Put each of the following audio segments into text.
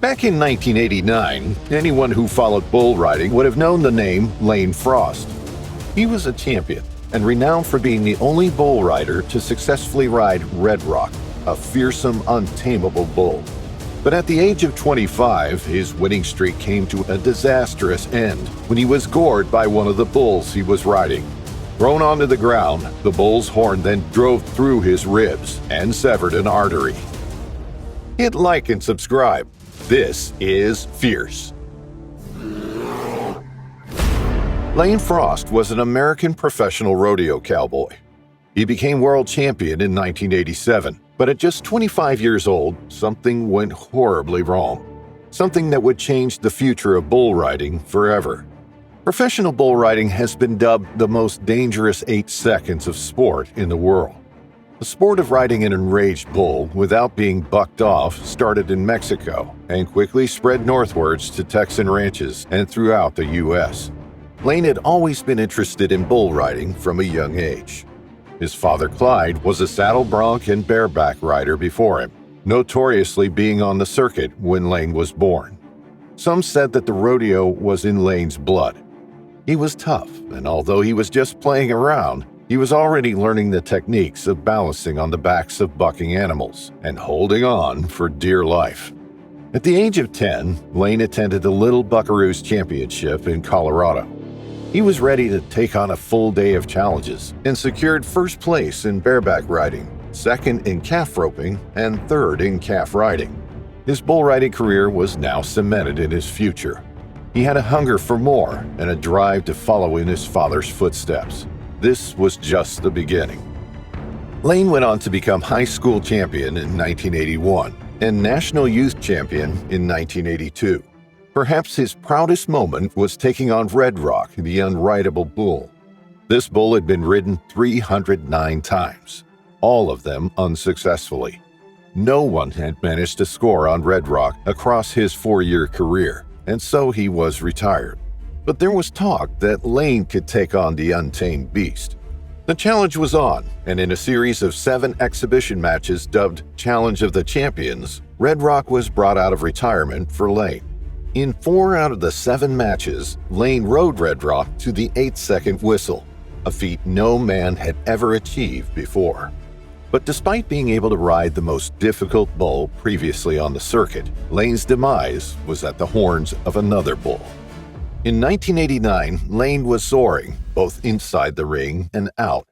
Back in 1989, anyone who followed bull riding would have known the name Lane Frost. He was a champion and renowned for being the only bull rider to successfully ride Red Rock, a fearsome, untamable bull. But at the age of 25, his winning streak came to a disastrous end when he was gored by one of the bulls he was riding. Thrown onto the ground, the bull's horn then drove through his ribs and severed an artery. Hit like and subscribe. This is Fierce. Lane Frost was an American professional rodeo cowboy. He became world champion in 1987, but at just 25 years old, something went horribly wrong. Something that would change the future of bull riding forever. Professional bull riding has been dubbed the most dangerous 8 seconds of sport in the world. The sport of riding an enraged bull without being bucked off started in Mexico and quickly spread northwards to Texan ranches and throughout the U.S. Lane had always been interested in bull riding from a young age. His father, Clyde, was a saddle bronc and bareback rider before him, notoriously being on the circuit when Lane was born. Some said that the rodeo was in Lane's blood. He was tough, and although he was just playing around, he was already learning the techniques of balancing on the backs of bucking animals and holding on for dear life. At the age of 10, Lane attended the Little Buckaroos Championship in Colorado. He was ready to take on a full day of challenges and secured first place in bareback riding, second in calf roping, and third in calf riding. His bull riding career was now cemented in his future. He had a hunger for more and a drive to follow in his father's footsteps. This was just the beginning. Lane went on to become high school champion in 1981 and national youth champion in 1982. Perhaps his proudest moment was taking on Red Rock, the unrideable bull. This bull had been ridden 309 times, all of them unsuccessfully. No one had managed to score on Red Rock across his 4-year career, and so he was retired. But there was talk that Lane could take on the untamed beast. The challenge was on, and in a series of 7 exhibition matches dubbed Challenge of the Champions, Red Rock was brought out of retirement for Lane. In 4 out of the 7 matches, Lane rode Red Rock to the 8-second whistle, a feat no man had ever achieved before. But despite being able to ride the most difficult bull previously on the circuit, Lane's demise was at the horns of another bull. In 1989, Lane was soaring, both inside the ring and out.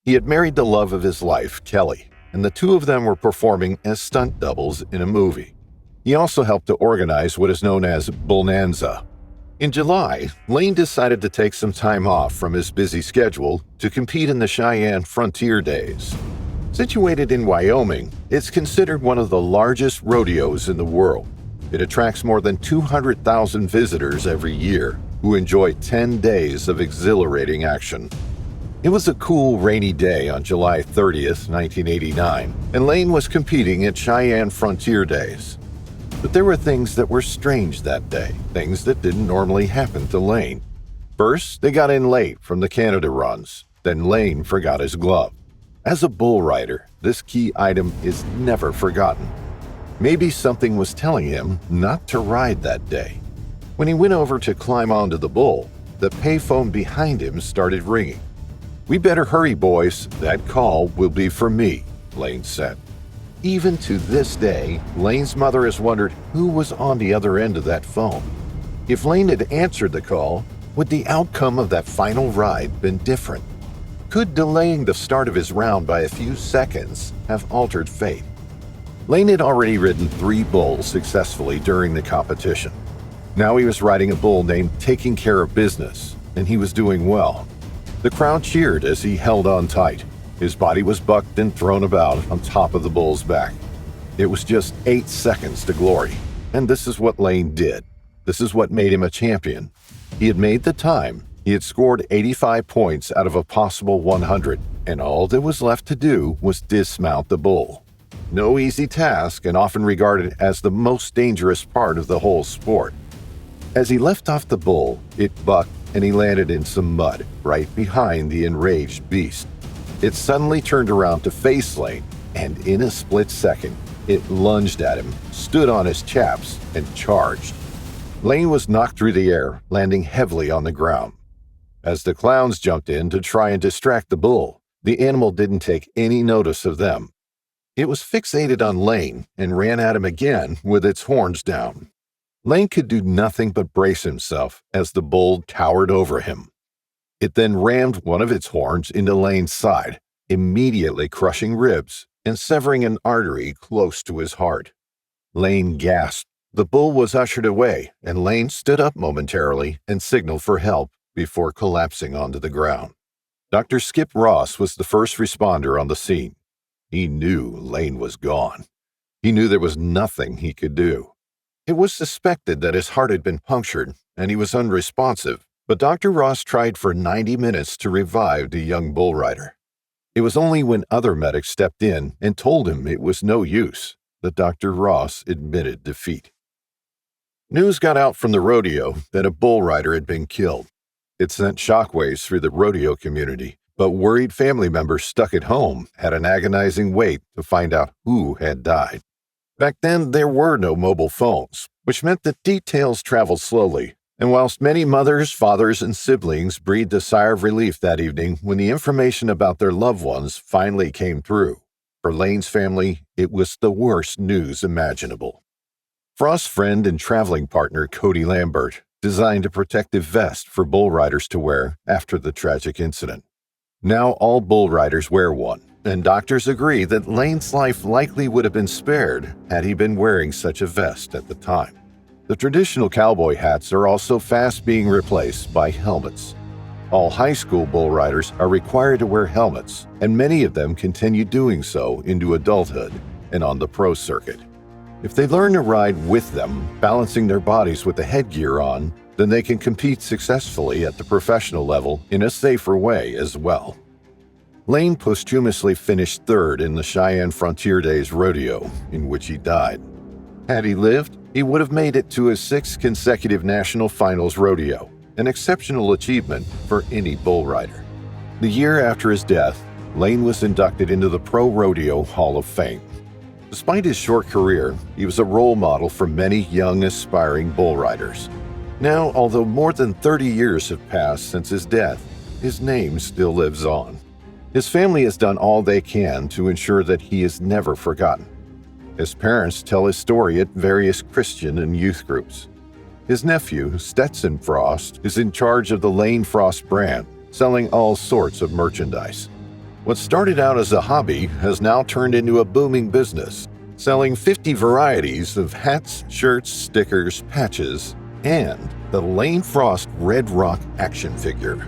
He had married the love of his life, Kelly, and the two of them were performing as stunt doubles in a movie. He also helped to organize what is known as Bullnanza. In July, Lane decided to take some time off from his busy schedule to compete in the Cheyenne Frontier Days. Situated in Wyoming, it's considered one of the largest rodeos in the world. It attracts more than 200,000 visitors every year who enjoy 10 days of exhilarating action. It was a cool, rainy day on July 30th, 1989, and Lane was competing at Cheyenne Frontier Days. But there were things that were strange that day, things that didn't normally happen to Lane. First, they got in late from the Canada runs. Then Lane forgot his glove. As a bull rider, this key item is never forgotten. Maybe something was telling him not to ride that day. When he went over to climb onto the bull, the payphone behind him started ringing. "We better hurry, boys. That call will be for me," Lane said. Even to this day, Lane's mother has wondered who was on the other end of that phone. If Lane had answered the call, would the outcome of that final ride been different? Could delaying the start of his round by a few seconds have altered fate? Lane had already ridden 3 bulls successfully during the competition. Now he was riding a bull named Taking Care of Business, and he was doing well. The crowd cheered as he held on tight. His body was bucked and thrown about on top of the bull's back. It was just 8 seconds to glory, and this is what Lane did. This is what made him a champion. He had made the time. He had scored 85 points out of a possible 100, and all that was left to do was dismount the bull. No easy task, and often regarded as the most dangerous part of the whole sport. As he left off the bull, it bucked and he landed in some mud right behind the enraged beast. It suddenly turned around to face Lane, and in a split second, It lunged at him, stood on his chaps, and charged. Lane was knocked through the air, landing heavily on the ground. As the clowns jumped in to try and distract the bull, the animal didn't take any notice of them. It was fixated on Lane and ran at him again with its horns down. Lane could do nothing but brace himself as the bull towered over him. It then rammed one of its horns into Lane's side, immediately crushing ribs and severing an artery close to his heart. Lane gasped. The bull was ushered away, and Lane stood up momentarily and signaled for help before collapsing onto the ground. Dr. Skip Ross was the first responder on the scene. He knew Lane was gone. He knew there was nothing he could do. It was suspected that his heart had been punctured and he was unresponsive, but Dr. Ross tried for 90 minutes to revive the young bull rider. It was only when other medics stepped in and told him it was no use that Dr. Ross admitted defeat. News got out from the rodeo that a bull rider had been killed. It sent shockwaves through the rodeo community, but worried family members stuck at home had an agonizing wait to find out who had died. Back then, there were no mobile phones, which meant that details traveled slowly, and whilst many mothers, fathers, and siblings breathed a sigh of relief that evening when the information about their loved ones finally came through, for Lane's family, it was the worst news imaginable. Frost's friend and traveling partner, Cody Lambert, designed a protective vest for bull riders to wear after the tragic incident. Now all bull riders wear one, and doctors agree that Lane's life likely would have been spared had he been wearing such a vest at the time. The traditional cowboy hats are also fast being replaced by helmets. All high school bull riders are required to wear helmets, and many of them continue doing so into adulthood and on the pro circuit. If they learn to ride with them, balancing their bodies with the headgear on, then they can compete successfully at the professional level in a safer way as well. Lane posthumously finished third in the Cheyenne Frontier Days rodeo, in which he died. Had he lived, he would have made it to his 6th consecutive national finals rodeo, an exceptional achievement for any bull rider. The year after his death, Lane was inducted into the Pro Rodeo Hall of Fame. Despite his short career, he was a role model for many young, aspiring bull riders. Now, although more than 30 years have passed since his death, his name still lives on. His family has done all they can to ensure that he is never forgotten. His parents tell his story at various Christian and youth groups. His nephew, Stetson Frost, is in charge of the Lane Frost brand, selling all sorts of merchandise. What started out as a hobby has now turned into a booming business, selling 50 varieties of hats, shirts, stickers, patches, and the Lane Frost Red Rock action figure.